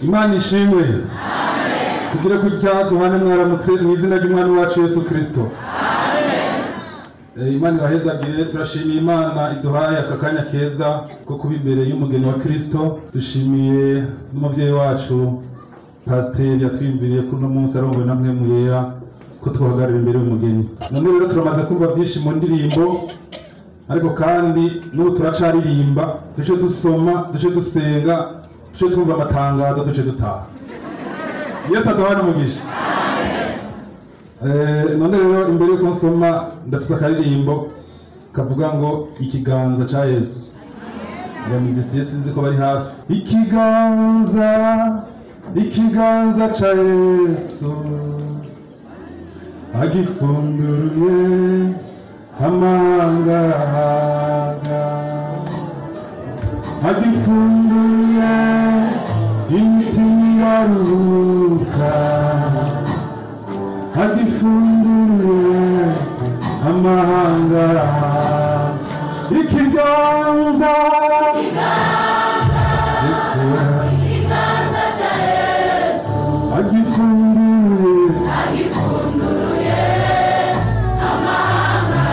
Imana ishimwe. Tugire kurya duhane mwaramutse mu izina ry'umwami wacu Yesu Kristo. Imana irahezagire. Turashimiye Imana iduhaye aka kanya keza ko kuba imbere y'umugeni wa Kristo. Dushimiye n'umuvyeyi wacu Pasteur yatwimviriye ko no munsi arongoye namwe muyera ko twahagarara imbere y'umugeni. None rero turamaze kumva byinshi mu ndirimbo, ariko kandi n'ubu turacaririmba, duce dusoma, duce dusenga, duce twumva amatangazo, duce dutaha. Yesu aduhane umugisha. None rero imbere yo nsoma ndafise akaririmbo kavuga ngo ikiganza ca Yesu. Abamizisiye sinzi ko bari hafi. Ikiganza ca Yesu agifunduruye amanga, agifunduye imitima iraruhuka, agifunduye amahanga. Ikiganza Yesu, ikiganza cha Yesu agifunduye amahanga,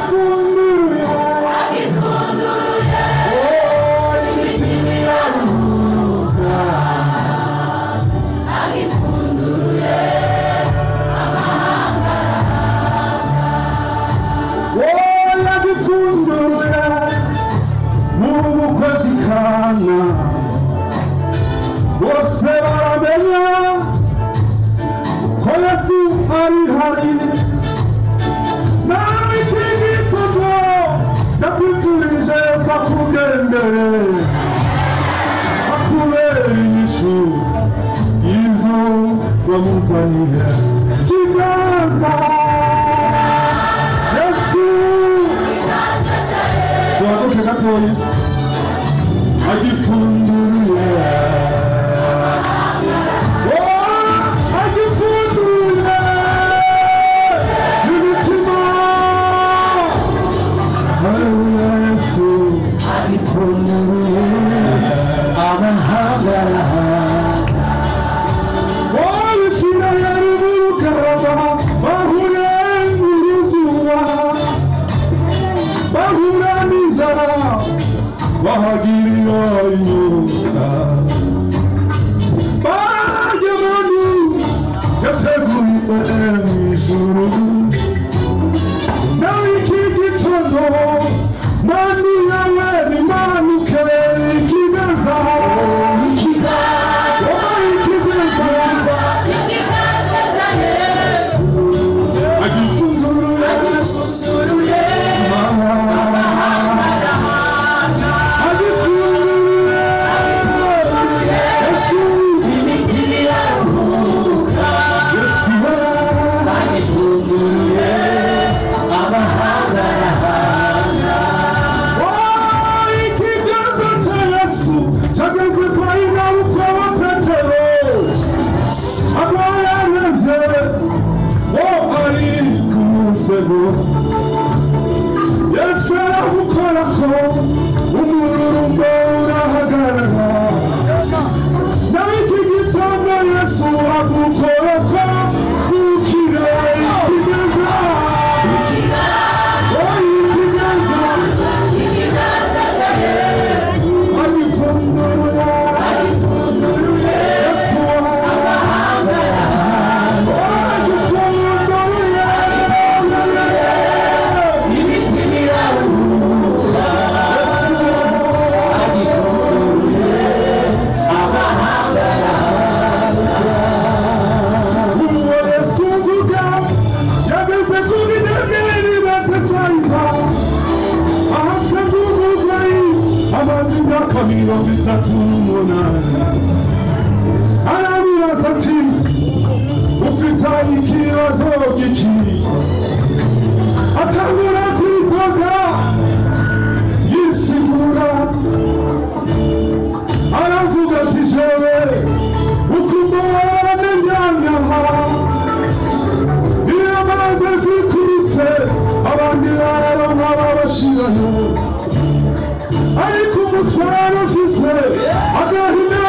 agifunduye imitima iraruhuka, agifunduye amahanga, agifunduye mu bukwe bw'Ikana. Bose baramenya ko Yesu ari hari. Nawe iki gitondo ndakwifurije Yesu akugendere, akubere inyishu izo wamuzaniye. Ikiganza Yesu, tuhaguruke gatoya. Agifunduye bahagirira inyota, bagemanu yateguriwe mw'ijuru. Nawe iki gitondo mani yawe nimanuke. Ikiganza cha Yesu agifunduye Yesu aragukorako, umururumbo urahagarara. Nawe iki gitondo Yesu agukorako, ukire. Ikiganza cha Yesu agifunduye Yesu amahanga, imitima iraruhuka, amahanga. Uwo Yesu mvuga yageze kuri Danieli Betesayida, ahasanga umurwayi amaze imyaka 38. Aramubaza ati ufite ikibazo giki? Atangura kwidoga yisigura, aravuga ati jewe ukumbone njyanaha, iyo amaze zikuritse abandi bararonka babashirayo, ariko umutwaro ufise agahina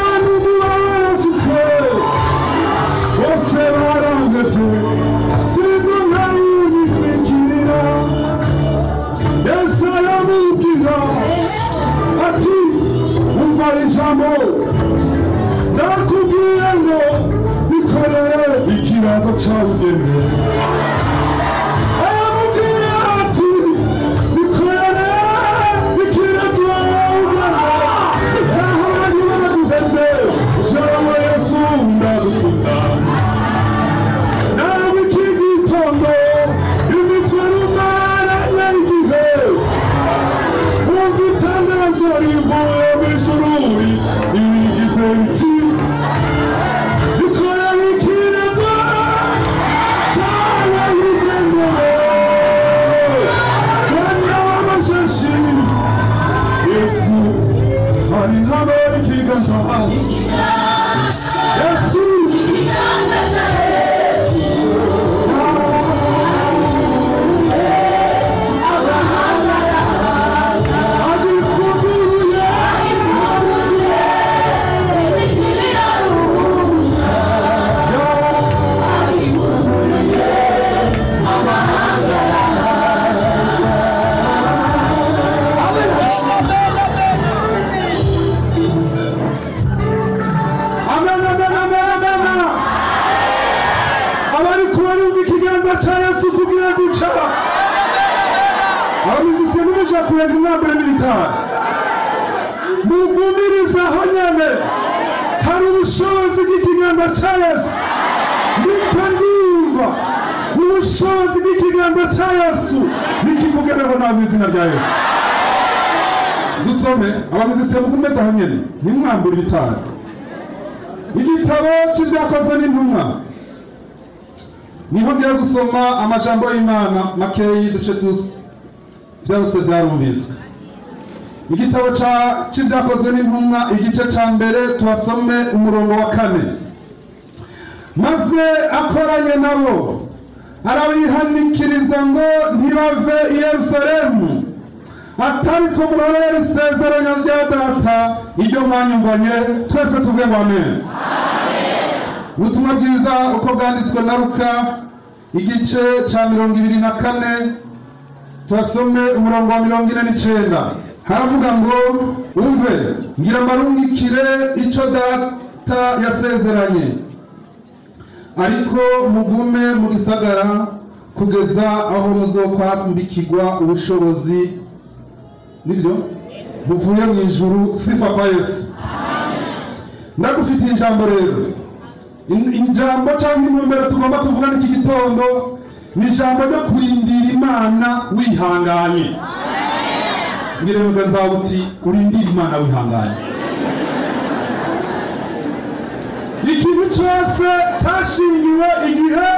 jambo nakubwiye ngo ikoreye ikirago cy'ubugeni aramubwira ati ikoreye ikirago naho bari baguheze jawe Yesu ndagukunda nawe iki gitondo imitwe n'umwana nyagihe wumva itangazo rivuye mu ijuru rigize iki ikoreye ikirago cyawe yigendere mwana w'amashashi Yesu hari hano ikiganza Yesu mugumiriza aho nyene hari ubushobozi bw'ikiganza cya Yesu niko ndumva ubushobozi bw'ikiganza cya Yesu nikikugereho nawe izina rya Yesu dusome abamizise mugumeze aho nyene ntimwambure ibitaro igitabo cy'ibyakozwe n'intumwa niho ngiye gusoma amajambo y'Imana makeyi duce byose byarumviswe igitabo cy'ibyakozwe n'intumwa igice cya mbere tuhasome umurongo wa 4 maze akoranye nabo arabihanikiriza ngo ntibave i Yerusalemu atariko murorera isezerano rya data iryo mwanyumvanye twese tuvuge ngo amen ubutumwa bwiza uko bwanditswe na Luka igice cya 24 tuhasome umurongo wa 49 haravuga ngo umve ngira marungikire ico data yasezeranye ariko mugume mu gisagara kugeza aho muzokwambikirwa ubushobozi nibyo buvuye mu ijuru sifa kwa Yesu ndagufitiye ijambo rero ijambo cyangwa intumbero tugomba tuvuga n'iki gitondo ni ijambo ryo kurindira Imana wihanganye ngire mugaza buti urindira Imana wihanganye ikintu cyose cyashingiwe igihe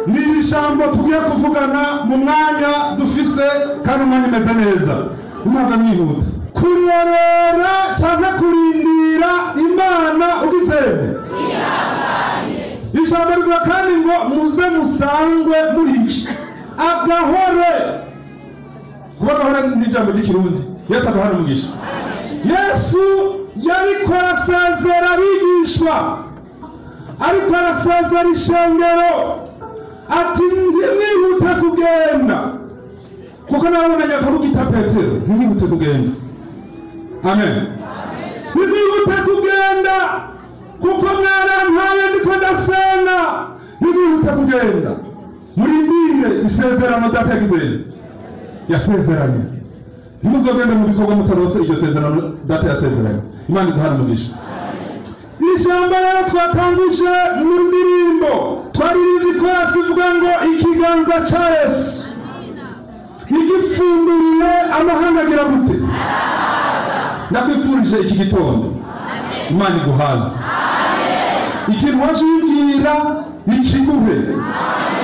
ni ijambo tugiye kuvugana mu mwanya dufise kandi umwanya umeze neza umwanya mwihuta kurorera cyangwa kurindira Imana ugize ijambo rivuga kandi ngo muze musangwe muri iki agahore kuba gahora n'ijambo ry'ikirundi Yesu agahora umugisha Yesu yariko arasezera abigishwa ariko arasezera ishengero ati ntimwihute kugenda kuko narabonanye akabugita Petero ntimwihute kugenda amen ntimwihute kugenda kuko mwarantaye ndiko ndasenga ntimwihute kugenda murindire isezerano data yasezeranye ntimuzogende mu bikorwa mutarose iryo sezerano data yasezeranye Imana iduhana umugisha ijambo rero twatanguje mu ndirimbo twaririze korasi ivuga ngo ikiganza cya Yesu igifunduriye amahanga agira gute ndakwifurije iki gitondo Imana iguhaze ikintu waje ubwira ikiguhe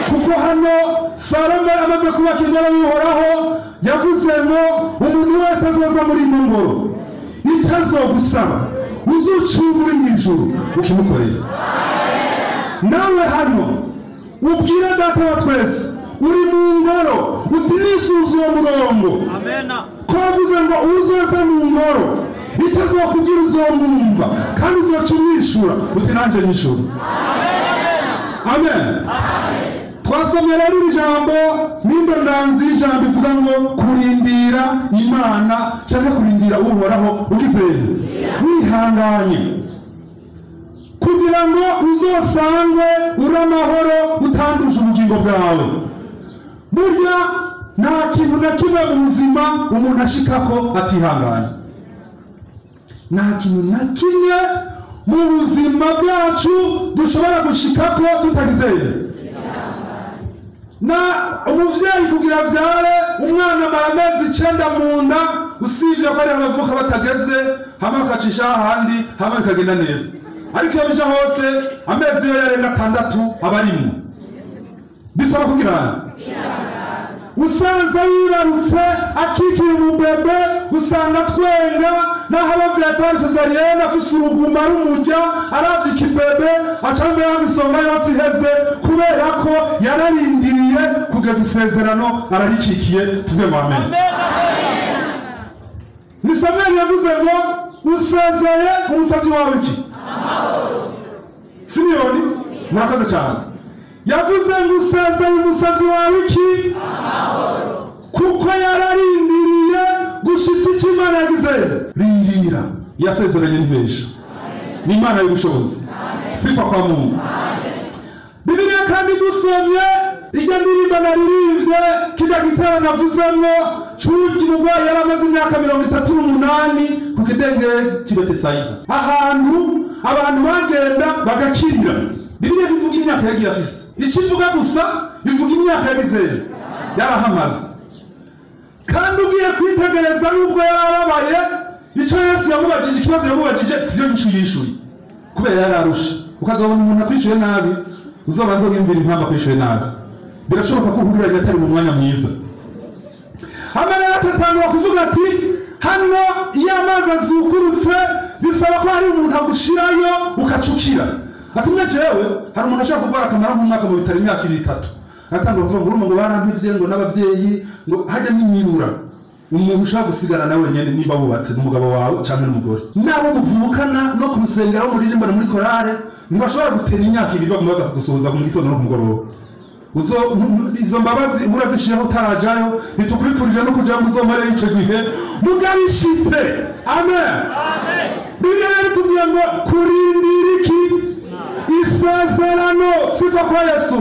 kuko hano Salomo amaze kubaka ingoro y'Uhoraho yavuze ngo umuntu wese azoza muri ino ngoro icyo azogusaba uzucungura mu ijuru ukimukorera nawe hano ubwire data wa twese uri mu ngoro utirisuza uwo murongo ko wavuze ngo uzoza mu ngoro icyo azokubwira uzomwumva kandi uzoca umwishura uti nanjye nyishura amen twasomye rero ijambo n'indondanzi y'ijambo ivuga ngo kurindira Imana cyangwa kurindira uhoraho ugizeye wihanganye kugira ngo uzosangwe uri amahoro utanduje ubugingo bwawe. Burya nta kintu na kimwe mu buzima umuntu ashikako atihanganye. Nta kintu na kimwe mu buzima bwacu dushobora gushikako tutagizeye. Na umuvyeyi kugira vyare umwana amezi 9 mu nda, usivye ko ari abavuka batageze hama akacisha ahandi hama bikagenda neza. Ariko iyo bija hose amezi yo yarenga 6 abarimo bisaba kugira usanza yibarutse akikira umubebe, usanga twenga naho abavyaye par cesarienne afise uruguma rumurya aravye ikibebe acambe yamisonga yose iheze kubera ko yararindiriye kugeza isezerano ararikikiye. Tuve mu amen. Ni Samweli yavuze ngo usezeye umusavyi wawe iki Simiyoni murakoze cyane. Yavuze ngo usezeye umusavyi wawe iki kuko yararindiriye gushitsa icyo Imana yagize. Rindira yasezeranye n'ivesha n'Imana y'ubushobozi. Sifa kwa Mungu. Bibiliya kandi dusomye iryo ndirimbo naririmbye kijya gitera navuzemo cy'urubyiruko yaramaze imyaka 38 ku kidengere cy'Ibetesayida, ahantu abantu bagenda bagakirira. Bibiliya bivuga imyaka yagiye afise, ikivuga gusa bivuga imyaka yagize yarahamaze. Kandi ugiye kwitegereza nubwo yarababaye, icyo Yesu yamubajije, ikibazo yamubajije siyo nicyo yishuye kubera yararusha. Ukazabona umuntu akwishuye nabi, uzobanza wiyumvira impamvu akwishuye nabi. Birashoboka ko uhurira atari mu mwanya mwiza. Amara yatatangwa kuvuga ati hano iyo amazi azukurutse bisaba ko hari umuntu agushirayo ukacukira. Atumye jewe hari umuntu ashaka kubara akamara nk'umwaka mu bitari imyaka 2-3 atanga kuvuga ngo barampivye ngo n'abavyeyi ngo hajya n'imyirura. Umuntu ushaka gusigara nawe nyene niba wubatse n'umugabo wawe cyangwa n'umugore nabo muvukana no kurusengero muririmba muri korale ntibashobora gutera imyaka 2 bagumaza kugusohoza mu gitondo no kumugoroba. Izo mbabazi urazishiraho utarajayo bitukwifurije no kugira ngo uzomare ico gihe mugabishitse. Amen. Amen. Bibiliya itubwiye ngo kurindira iki isezerano. Sifa kwa Yesu.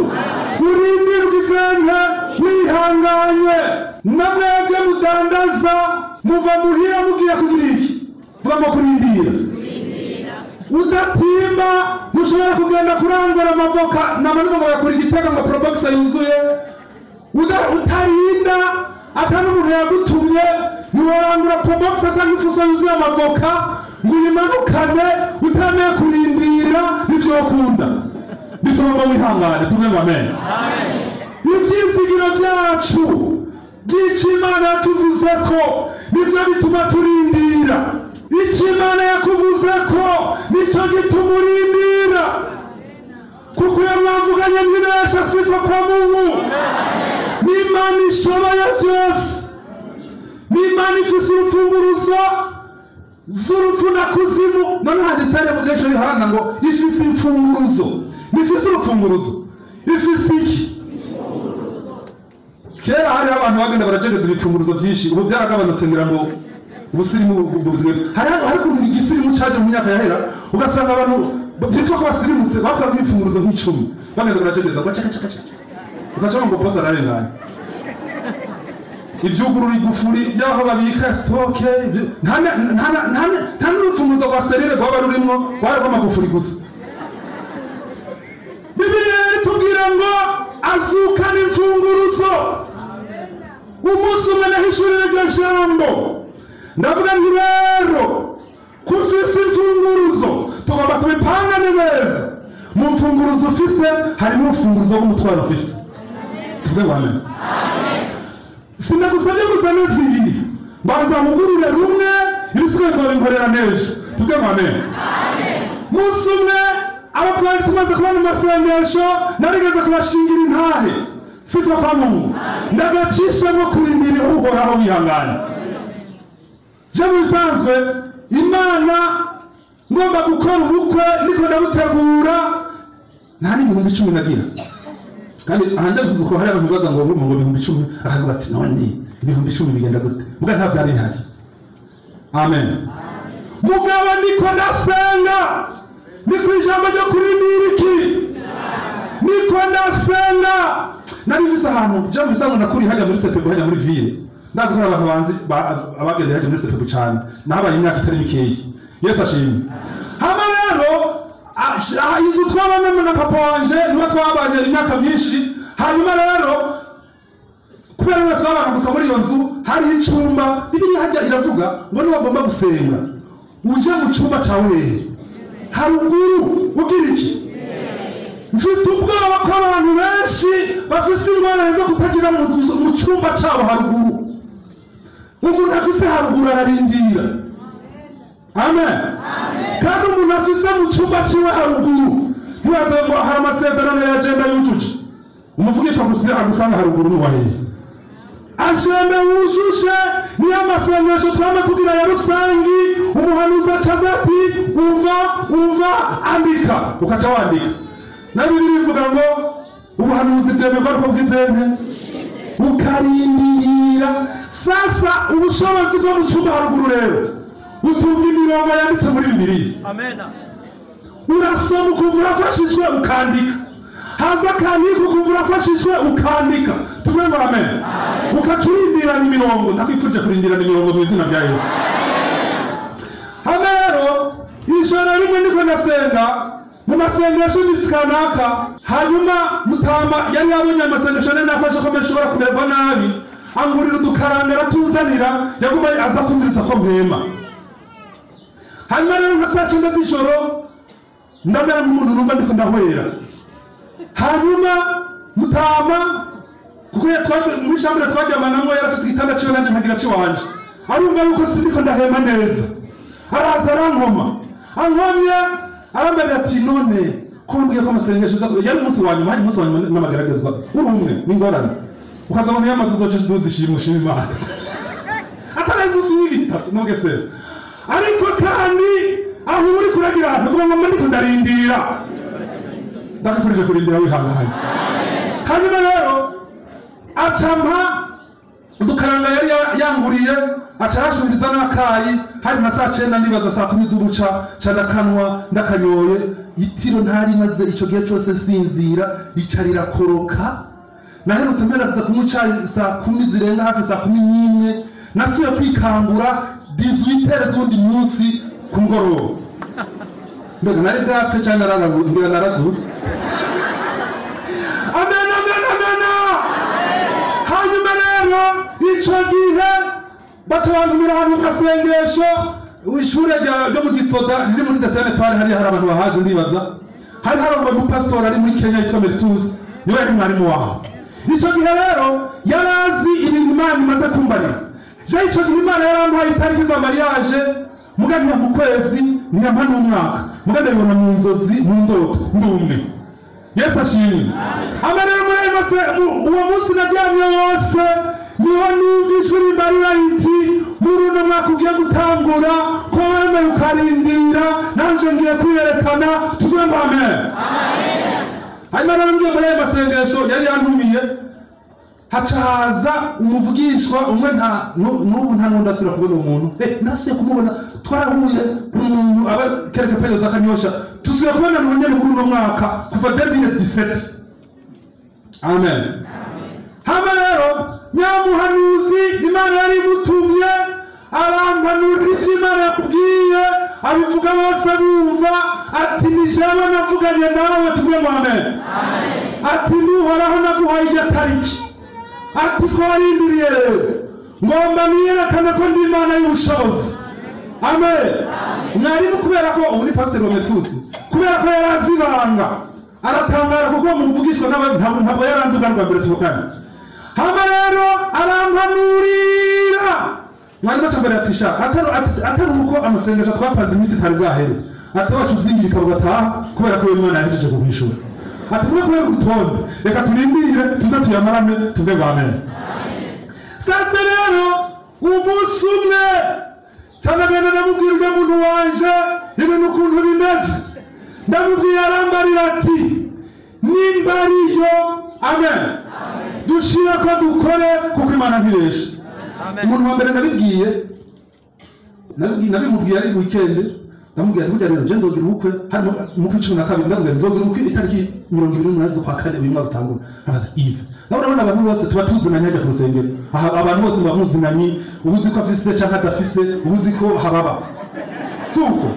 Kurindira isenga wihanganye. Namwebwe mudandaza muva muhira mugiye kugira iki vuga ngo kurindira. Udatimba mushobora kugenda kurangura amavoka n'amanuma ngo yakuri igitega ngo probox yuzuye. Utarinda atari umuntu yagutumye niwarangura probox asa nk'ifuso yuzuye amavoka ngo imanukane utameye kurindira n'ivyo ukunda. Bisoma wihangane. Tuve mu amen. Ivyizigiro vyacu by'icyo Imana yatuvuze ko nivyo bituma turindira. Icyo Imana yakuvuze ko nicyo gituma urindira, kuko iyo mwavuganye ntibesha. Sifa kwa Mungu. N'Imana ishoboye byose, n'Imana ifise urufunguruzo z'urupfu na kuzimu. None handitse hariya mu byinshi bihana ngo ifise imfunguruzo. Nifise urufunguruzo ifise iki? Kera hari abantu bagenda barajegeza ibipfunguruzo byinshi, ubu byaragabanutse ngira ngo ubusirimu buzire. Hari kuntu igisirimu cyaje mu myaka yahera ugasanga abantu byitwa ko basirimutse bafata ibipfunguruzo nk'icumi bagenda barajegeza bacaka ugaca ngo posa ararengana ivyugurura igufuri yaho babika stoke nta n'urufunguruzo rwa serire rwaba rurimo rwari rw'amagufuri gusa. Bibiliya itubwira ngo azukana imfunguruzo. Umunsi umwe nahishurira iryo jambo ndavuga nti rero kufise imfunguruzo tugomba kubipangane neza. Mu mfunguruzo ufise harimo urufunguruzo rw'umutwaro ufise. Tuvuge ngo amen. Sinagusabye gusa n'izibiri baza mugurire rumwe ibisigazo binkorera neza. Tuvuge ngo amen. Munsi umwe abo twari tumaze kubona amasengesho narigeze kubashingira intahe. Sifa kwa Mungu. Ndagacisha no kurindira uhoraho wihanganye. Je musanzwe Imana ngomba gukora ubukwe niko ndabutegura nta n'ibihumbi 10 nagira. kandi ahandi bivuze ko hari abantu baza ngo ngo 10,000 akavuga ati none 10,000 bigenda gute muga nta byari bihari. Amen. Mugabo niko ndasenga ni kwijambo ryo kurindira iki niko ndasenga nari bisa ahantu je bisanzwe nakuri hajya muri sepe hajya muri ville ndazi ko abantu banzi abagende hajya muri sepe cyane nabaye imyaka itari mikeyi. Yesu ashimwe. Hama rero izo twabana na papa wanje niba twabanye imyaka myinshi hanyuma rero kubera ko twabana gusa muri iyo nzu hari icyumba bibiri hajya iravuga ngo niba bagomba gusenga uje mu cyumba cyawe haruguru ugira iki mfite ubwoba ko abantu benshi bafise ingorane zo kutagira mu cyumba cyabo haruguru. Umuntu afise haruguru ararindira. Amen. Kandi umuntu afise mu cyumba cyiwe haruguru ntibaze ngo hari amasezerano ya agenda yujuje umuvugisha agusanga haruguru n'uwahehe agenda wujuje niyo amasengesho twama tugira ya rusangi umuhanuzi acaza ati umva andika ukaca wandika na Bibiliya ivuga ngo ubuhanuzi bwemerwa ariko bw'izene ukarindira. Sasa ubushobozi bwo mu cyumba haruguru rero utunga imirongo yanditse muri Bibiliya. Amen. Urasoma ukumva urafashijwe ukandika haza akandika ukumva urafashijwe ukandika tuvuge ngo amen. Ukacurindirana imirongo ndakwifurije kurindirana imirongo mu izina rya Yesu. Hano rero ijoro rimwe niko nasenga mu masengesho y'isikanaka hanyuma mutama yari yabonye amasengesho nene afashe ko mbeshobora kumerwa nabi angurira udukaranga ratuzanira yaguma aza kumviriza ko mpema. Hanyuma rero nka saa 9 z'ijoro ndamera nk'umuntu numva ndiko ndahwera. Hanyuma mutama kuko muri shambure twajyamanamwo yarafite igitanda cyiwe nanje nkagira ciwanje arumva yuko sindiko ndahema neza araza arankoma ankomye arambwira ati none kumbwiye ko amasengesho yari umunsi wa nyuma hari umunsi wa nyuma n'amagaragazwa urumwe n'ingorane ukazabona yamaze zoje duzishimwe Imana atari umunsi w'igitatu nogese ariko kandi aho uri kuragira avuga ngo ndiko ndarindira ndakufurije kurindira wihanganye. Hanyuma rero acampa udukaranga yari yanguriye acarashubiriza n'akayi hari na saa 9 nibaza saa 10 z'ubuca cadakanwa ndakanyoye itiro ntari maze ico gihe cyose sinzira ricarira koroka naherutse mpera kumuca saa 10 zirenga hafi saa 11 nasuye kwikangura 18 z'undi munsi ku ngoro mbega nari bwapfe cyane ngira narazutse. Amen. Hanyuma rero ico gihe bacabantumira hano kasengesho ishure ryo mu Gisoda riri muri Desene Pare hari abantu bahazi ndibaza hari mu pastor ari muri Kenya yitwa Meritus niwe ari mwarimu waho. Ico gihe rero yarazi ibintu Imana imaze kumbarira je ico gihe Imana yarampaye itariki za mariage muganira mu kwezi niyampa n'umwaka muganira mu nzozi mu ndoto ndumwe. Yesu ashimwe. Amen. Uwo munsi naryamye wose niho numva ijwi rimbarira riti muri uno mwaka ugiye gutangura ko wemeye ukarindira nanje ngiye kwiyerekana tuvuge ngo amen. Hanyuma rero ngiye muri ayo masengesho yari yantumiye hacaza umuvugishwa umwe n'ubu nta nundi asubira kubona umuntu nasuye kumubona twarahuye umuntu aba kereka peyo za Kanyosha tusuye kubona n'unyene muri uno mwaka kuva 2017. Amen. Hama rero nyamuhanuzi Imana yari mutumye arampanura ibyo Imana yakubwiye abivuga bose bumva ati nijewe navuganye nawe tuvuge ngo amen. Ati nuhoraho naguhaye iyo tariki ati ko warindiriye ngomba niyerekane ko ndi Imana y'ubushobozi. Amen. Mwarimu kubera ko ubu ni Pastor Rometus kubera ko yarazibanga aratangara kuko muvugishwa nawe ntabwo yaranze bwa mbere tubukanye. Hama rero arampanurira mwarimu cyambere atisha atari uko amasengesho twapanze iminsi itari bwahere atawacu zingirika bugataha kubera ko Imana yahejeje kumwishura ati mwe kubera urutonde reka turindire tuza tuyamarame tuve ngo amen. Sasa rero umunsi umwe cyangwa namubwirwa muntu wanje ibintu ukuntu bimeze ndamubwiye arambarira ati nimba ariyo amen dushira ko dukore kuko Imana ntibesha umuntu wa mbere nabimubwiye ari weekend namubwiye kujya rero je nzogira ubukwe hano mu 12 ndamubwiye nzogira ubukwe itariki 28 kwa kane uyu mwaka utangura Eve nabona abantu bose tuba tuzinanye ajya ku rusengero abantu bose bamuzinanye ubuzi ko afise cyangwa adafise ubuzi ko hababa suko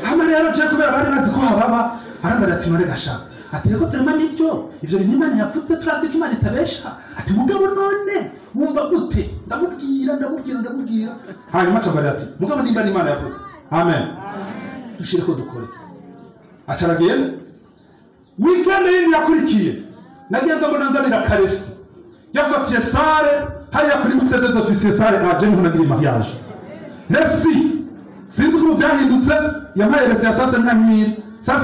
hama rero je kubera bari bazi ko hababa arambara ati mare gasha ati reko turema n'ibyo ivyo bintu Imana yapfutse turazi ko Imana itabesha ati mugabo none wumva gute ndamubwira hanyuma acambara ati mugabo nimba Imana yapfutse amen dushire ko dukore acaragenda weekend yindi yakurikiye nagenza mbona nzanira karesi yafatiye sare hariya kuri Mercedes officier sare aje niho nagira mariage merci sinzi ko byahindutse yampaye resi ya sasa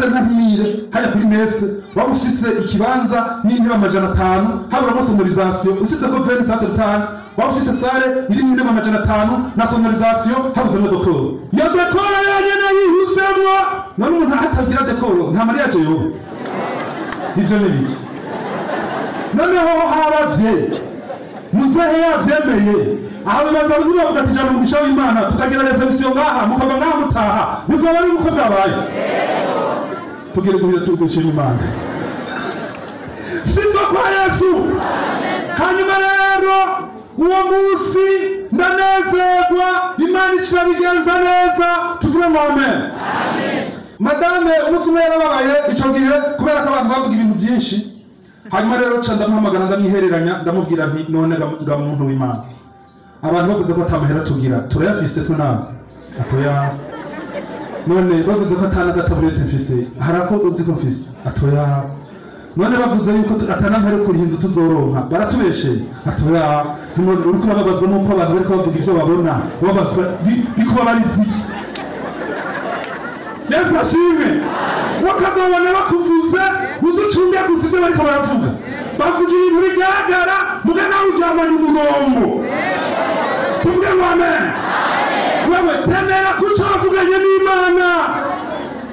nkamire hariya kuri messe waba ufise ikibanza n'intebe 500 habura sonorisation usize ko 20 sasa 5 waba ufise sare iri n'intebe 500 na sonorisation habuze no dekoro yo dekoro yanyene yihusemwa none umuntu atagira dekoro nta mariage yo ivyo nibiki noneho habavye muzehe yavyemeye aho bibaza bivuga ati jana umugisha w'Imana tukagerageza bisiyo ngaha mukava ngaha mutaha niko bari uko byabaye tugere guhira tugushira Imana sifa kwa Yesu hanyuma rero uwo munsi ndanezerwa Imana icirabigenza neza tuvuge ngo amen madame umunsi umwe yarababaye ico gihe kubera ko abantu bavuga ibintu byinshi hanyuma rero ca ndamuhamagara ndamwihereranya ndamubwira nti none ga muntu w'Imana abantu bavuze ko atamahera tugira turayafise tunama atoya none bavuze ko atana gataburete mfise harako uzi ko mfise atoya none bavuze yuko atanamhere kuri inzu tuzoronka baratubesheye atoya none uri kurababazwa nuko abantu bariko bavuga ivyo babona babazwa bikuba bariziki Yesu ashimwe wakazabona bakuvuze uzucunge gusije bariko baravuga bavuga ibintu bigaragara mugana ujamanye umurongo tuvuge ngo amen wewe temera kuco bavuganye n'Imana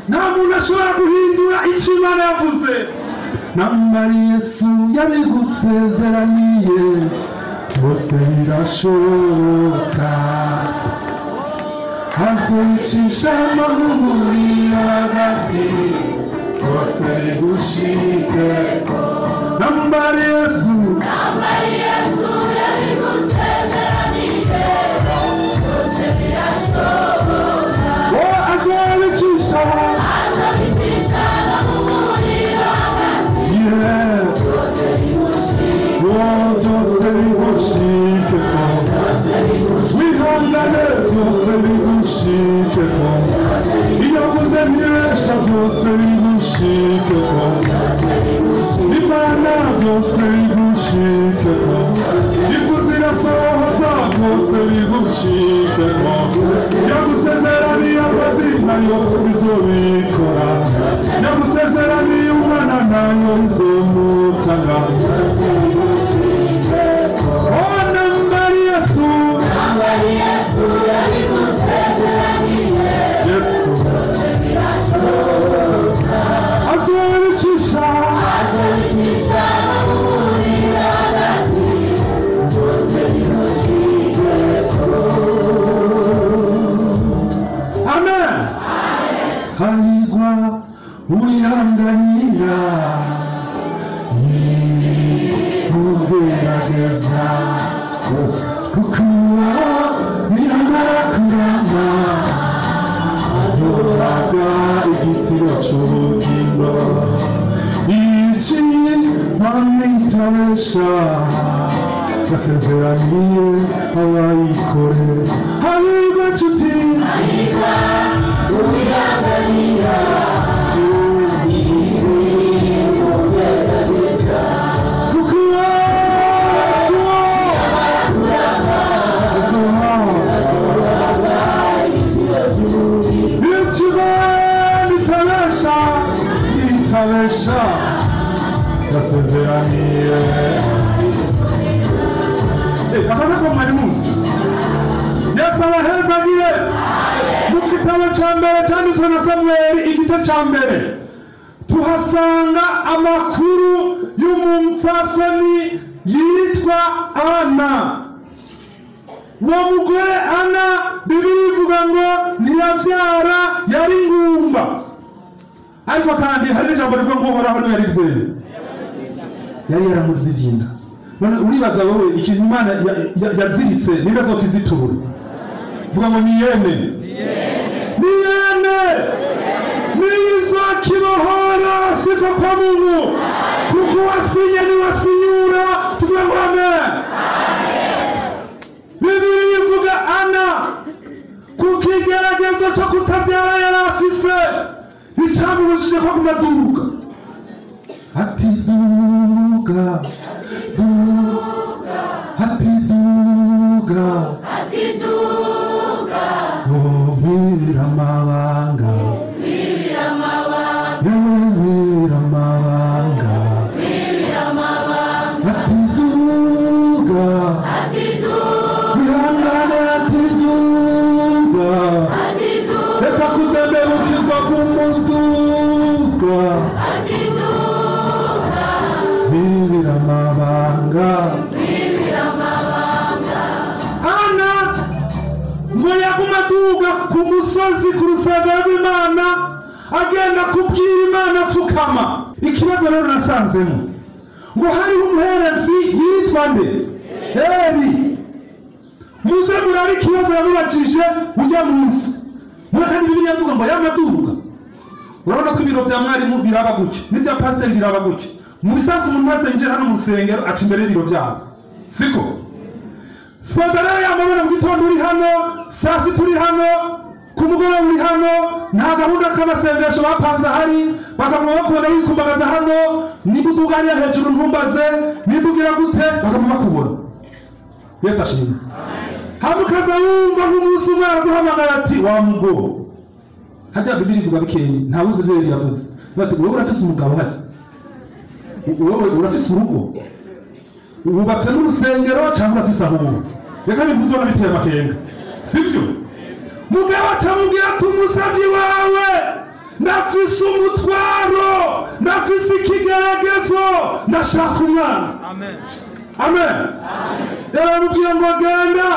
nta muntu ashobora guhindura icyo Imana yavuze nambari Yesu yabigusezeraniye byose birashoboka azoyicisha amahumuriro hagati byose bigushikeko nambari Yesu yabigusezeraniye byose birashoboka azoyicisha amahumuriro hagati byose bigushikeko wihangane byose bigushikeko iyo vuze myesha byose bigushikeko Imana byose bigushikeko ivuze irasohoza byose bigushikeko yagusezeraniye akazi nayo izobikora yagusezeraniye umwana nayo izomutanga Yesu yabigusezeraniye Yesu azoyicisha amahumuriro hagati byose bigushikeko amen hahirwa uwihanganira ugerageza kuko niyamara kurama azohabwa igitsiro c'ubugingo iki bamwitabesha basezeraniye abayikore hahirwa nshuti hahirwa uwihanganira Itabesha basezeraniye abana ko mwari muzi Yesu abahezagiye mu gitabo ca mbere cyanditswe na Samweli igice ca mbere tuhasanga amakuru y'umupfasoni yitwa Ana. Uwo mugore Ana Bibiliya ivuga ngo ntiyabyara, yari ingumba. Ariko kandi hari ijambo rivuga ngo Uhoraho niwe yarizeye, yari yaramuzigina. None uribaza wowe ikintu Imana yaziritse niba zokizitura, vuga ngo niyene nizokibohora sifa kwa Mungu, kuko wasinye ni wasinyura. Tuvuga ngo amen. Bibiliya ivuga Ana ku kigeragezo cyo kutabyara yari afise, icyamubujije ko kumaduka. Ati duga duga, ati duga, ati duga, wibira amabanga, wibira amabanga, yewe wibira amabanga, wibira amabanga. Ati duga, ati duga, bihangane, ati duga, ati duga, reka kudendebukirwa k'umuduga, ati duga, wibira amabanga, wibira amabanga. Ana ngo yaguma aduga ku musozi ku rusengero rw'Imana, agenda kubwira Imana apfukama. Ikibazo rero nasanzemo ngo hariho umuherezi yitwa nde? Eli. Muze murabe ikibazo yamubajije ujya munsi. Kandi Bibiliya ivuga ngo yamaduga. Urabona ko ibiro bya mwarimu biraba gutya, n'ibya pasiteri biraba gutya. Mu bisanzwe umuntu wese yinjira hano mu rusengero aca imbere y'ibiro byabo, siko? Sipoza rero yamabona mu gitondo uri hano, saa sita uri hano, ku mugoroba uri hano, nta gahunda k'amasengesho bapanze ahari, bakaguma bakubona wikumbagaza hano, niba uduga hariya hejuru ntumbaze, niba ugira gute bakaguma bakubona. Yesu ashimwe. Hama ukaza wumva nk'umunsi umwe araguhamagara ati wa mugo. Hajya Bibiliya ivuga bikeyi, ntawuzi ibyo yari yavuze. Bati wowe urafise umugabo hati, wowe urafise urugo, wubatse n'urusengero cyangwa urafise aho uba. Reka ntibuzona biteye amakenga, sibyo? Mugabo acamubwira ati umusabyi wawe ndafise umutwaro, ndafise ikigeragezo, ndashaka umwana. Amen. Amen. Rero mubwira ngo genda,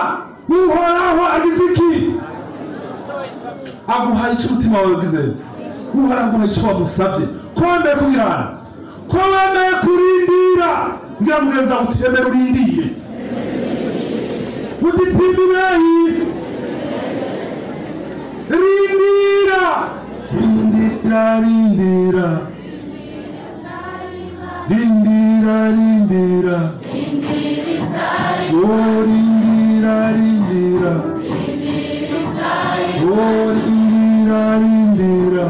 Uhoraho agize iki? Aguhaye icyo umutima wawe ugize. Uhoraho aguhaye icyo wamusabye. Ko wemeye kubirana, ko wemeye kurindira, mbwira mugenza uti emera urindire. Uti timbireyi, rindira, rindira, rindira, rindira, rindira, oh rindira, rindira, oh rindira, rindira,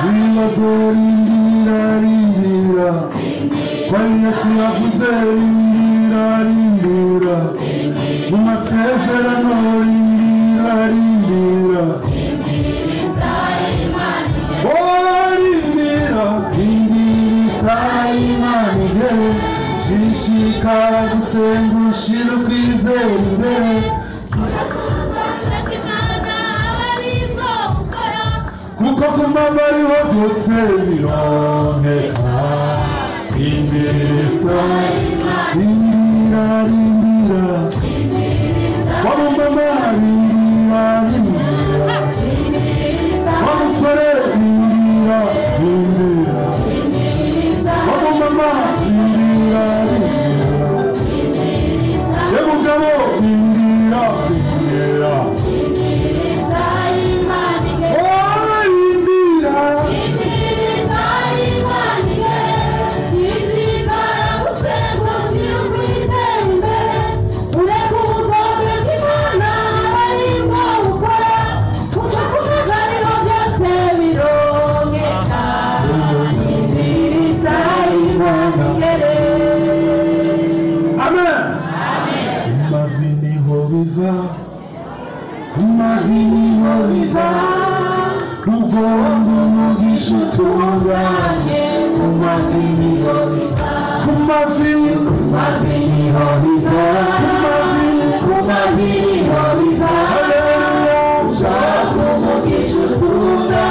ibibazo rindira, rindira, kwa Yesu yavuze rindira, rindira, mu masezerano rindira, rindira, oh rindira, rindira imana, shishikara gusenga ushira ukwizera imbere. Kuko ku manywa ariho byose bironkeka. Rindira, rindira, rindira, wamumama rindira, rindira, wamusore rindira, rindira, wamumama rindira, rindira, yemugabo rindira, rindira. Kumavini horiva, mugongo mugishutura. Kumavini horiva, kumavini horiva, kumavini horiva. Hallelujah. Mugongo mugishutura.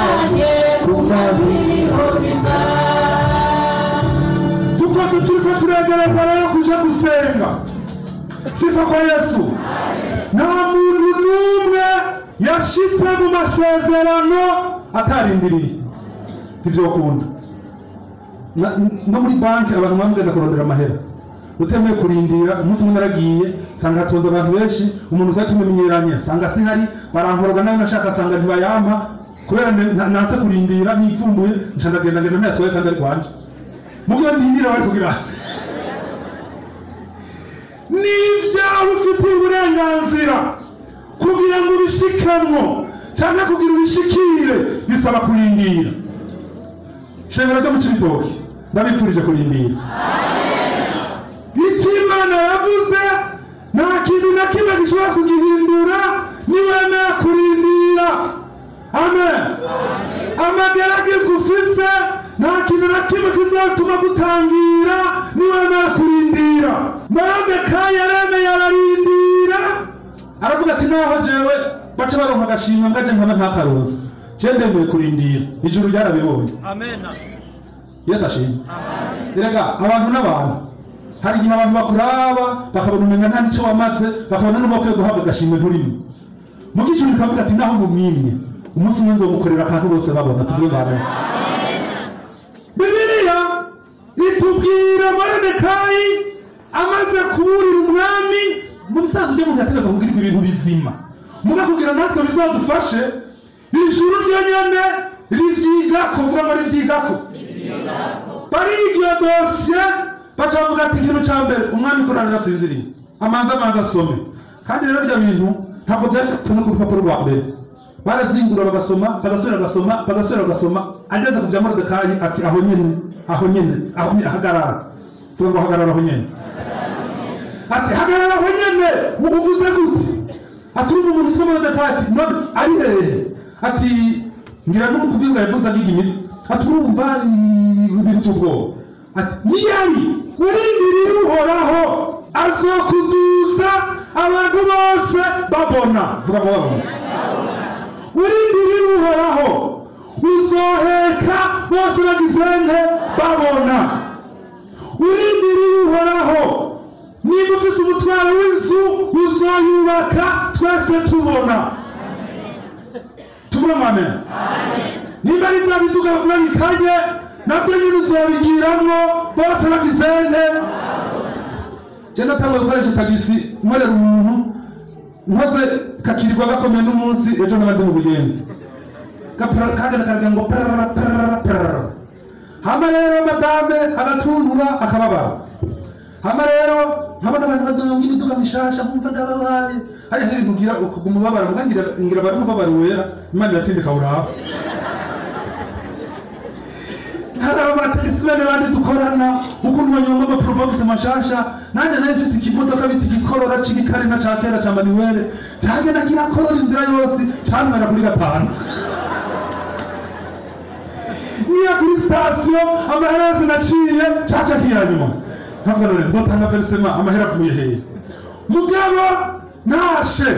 Kumavini gerageza rero kuja gusenga. Sifa kwa Yesu. Nta muntu n'umwe yashitse mu masezerano atarindiriye. Ivyo ukunda. No muri banki abantu bamugenda kurondera amahera. Utemeye kurindira umunsi umwe naragiye sanga hatoza abantu benshi umuntu twatumenyeranye sanga si hari barankoroga nayo nashaka sanga ntibayampa kubera nase kurindira nipfumbuye ncandagenda ngenda ntiyatwaye kandi ari kwanje mubyo ndindira bari kugira n'ivyaho ufite uburenganzira kugira ngo ubishikamwo cyangwa kugira ubishikire bisaba kurindira. Shemera ryo mu Cibitoke ndabifurije kurindira. Imana yavuze nta kintu na kimwe gishobora kugihindura niwemera kurindira. Amen. Amagerageza ufise nta kintu na kimwe kizatuma gutangira niwemera kurindira. Moridekayi yaremeye ararindira aravuga ati naho jewe baca baronka agashimwe ngaje nkaba ntakaronse je ndemeye kurindira ijuru ryarabibonye. Amen. Yesu ashimwe. Erega abantu n'abantu hari igihe abantu bakuraba bakabona umenga nta nicyo wamaze bakabona n'ubakwiye guhabwa agashimwe nturimo mu gicuri kavuga ati naho mumwimye umunsi umwe nzomukorera akantu bose babona tuvuge bane. Bibiliya itubwira Moridekayi amaze kuburira umwami mu bisanzwe byo umuntu yategeza kugirirwa ibintu bizima mugakubwira natwe bizadufashe ijuru ryo nyene rivyiga kuvuga ngo rivyigako barigiye dosiye bacavuga ati ikintu cya mbere umwami korana nasinziriye amanza asome kandi rero bya bintu ntabwo byanditse no ku rupapuro rwa mbere barazingura bagasoma bagasubira ageze ku bya Moridekayi ati aho nyene hagarara tuvuga ngo hagarara aho nyene ati hagarara aho nyene uvuze gute ati ubu umuntu twese Moridekayi ati none ari hehe ati ngira no kuvuga yavuze agigimitse ati urumva ibintu by'ubwoba ati niyari urindiriye uhoraho azokuduza abantu bose babona. Vuga ngo babona. Urindiriye uhoraho uzoheka bose bagizente babona. Urindiriye uhoraho niba ufise umutwaro w'inzu uzoyubaka twese tubona. Tuvuge ngo amen. Niba ari bya biduga bavuga bikanye nabyo nyine uzobigiramwo bose bagizente. Je natanguye gukoresha tagisi nkorera umuntu nkoze kakirirwa gakomeye n'umunsi ejo n'abandi mu bugenzi kaje nakaraga ngo hama rero madame agatuntura akababara hama rero nkabona abantu badonga imiduga mishasha nkumva ndababaye hari hari kugira umubabaro ngira bari umubabaro wera Imana iratindika uraho Ismail bandi dukorana ukuntu banyonga ama probox mashasha nanje naye mfise ikimodoka biti gikorora cigikare na cakera ca manuel cyage na kirakorora inzira yose cyamara kuri gatanu niya kuri station amahereza naciye caca kiyanyuma ntabwo rero nzotanga versema amahera kuye hehe mugabo nashe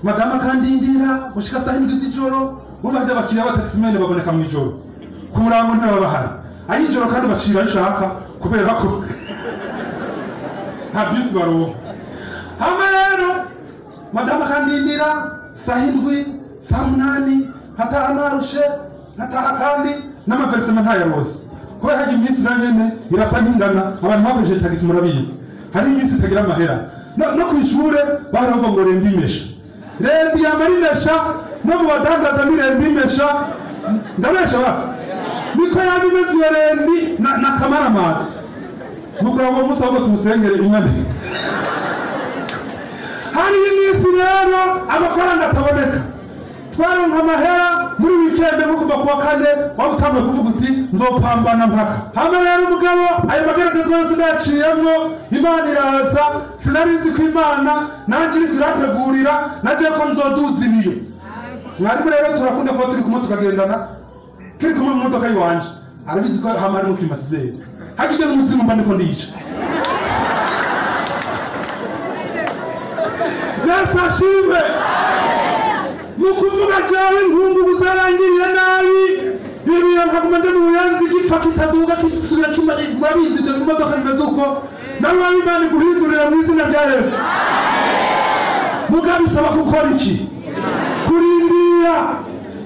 madama kandindira gushika saa 7 z'ijoro ubahde bakiriya ba taximene baboneka mu ijoro kumurango ntabahari ayijoro kandi bacira ishaka kubera ko habisi baro hama rero madama kandindira saa 7 saa 8 hata anarushe hata kandi n'amaversema ntaya rose kubera haje iminsi nanyene irasa n'ingana abantu bakoresheje tagisi murabizi hari iminsi itagira amahera no kwishure baravuga ngo rembimesha rembi yamarimesha no mu badandaza mirembimesha ndabesha basi niko yabimeze iyo rembi na kamara amazi mugabo uwo musa ngo tumusengere imana hari iminsi rero amafaranga ataboneka twaronka amahera muri weekend nko kuva kuwa kane waba utamwe kuvuga uti nzopambana mpaka hama rero umugabo ayo magaragazo yose ndaciyemwo Imana iraza sinarizi ko Imana nanje iri kurategurira naje ko nzoduza ibiyo mwari rero turakunda ko turi kumwe tukagendana kiri kumwe mu modoka yiwanje arabizi ko hama ari mu klimatizeri hakije n'umuzimu mba ndiko ndica Nasashimwe nukuvuga cyawe inkungu guzarangiriye nabi ibiyo nkagumaze mu buyanzi gifa kitaduga kisubira cyuma murabizi ibyo imodoka bimaze uko nawe Imana iguhindurira mu izina rya Yesu. Mugabisaba gukora iki? Kurindira.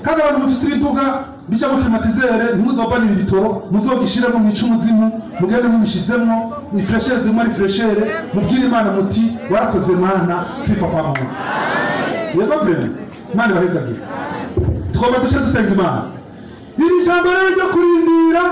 Kandi abantu mufite ibiduga bija mu klimatizere ntimuzobanira ibitoro muzogishiramo mu icumuzimu mugende mumishizemo ni freshere zimwe ari freshere mubwire Imana muti warakoze Mana sifa kwa Mungu. Yego vrema Imana bahezagira. Tugomba duce dusenga Imana. Iri jambo rero ryo kurindira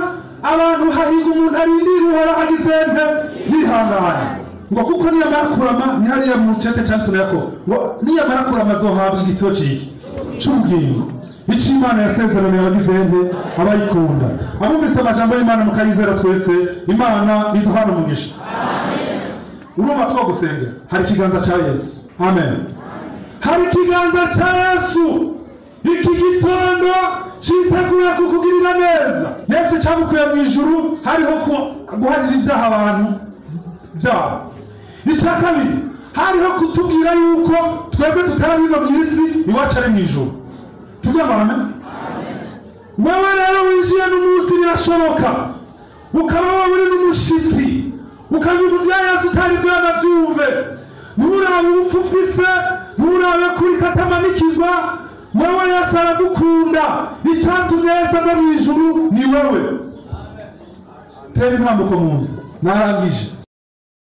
abantu hahiga umuntu arindira uhora agizente yihangana ngo kuko niyo marakurama ni hariya mu cete cyanditse yako ngo niyo marakurama zohabwa igisibo ciki cy'ubugingo icyo Imana yasezeranye abagizente abayikunda abumvise amajambo y'Imana mukayizera twese Imana iduhana umugisha. Urumva twagusenga hari ikiganza cya Yesu. Amen. Hari ikiganza cya Yesu. Iki gitondo cyiteguye kukugirira neza. Yesu cyamukuye mu ijuru hariho guharira ibyaha abantu byabo. Icya kabiri hariho kutubwira yuko twebwe tutari no mu isi iwacu ari mu ijuru. Tubyamahame. Wewe rero winjiye n'umunsi birashoboka ukaba wowe uri n'umushitsi ukamenya ibya Yesu utari bwanabyumve. Nturabe ubufufise nturabe kuri katamanikirwa. Wewe Yesu aragukunda icyatuneza no mu ijuru ni wewe. Tera intambuko munsi narangije.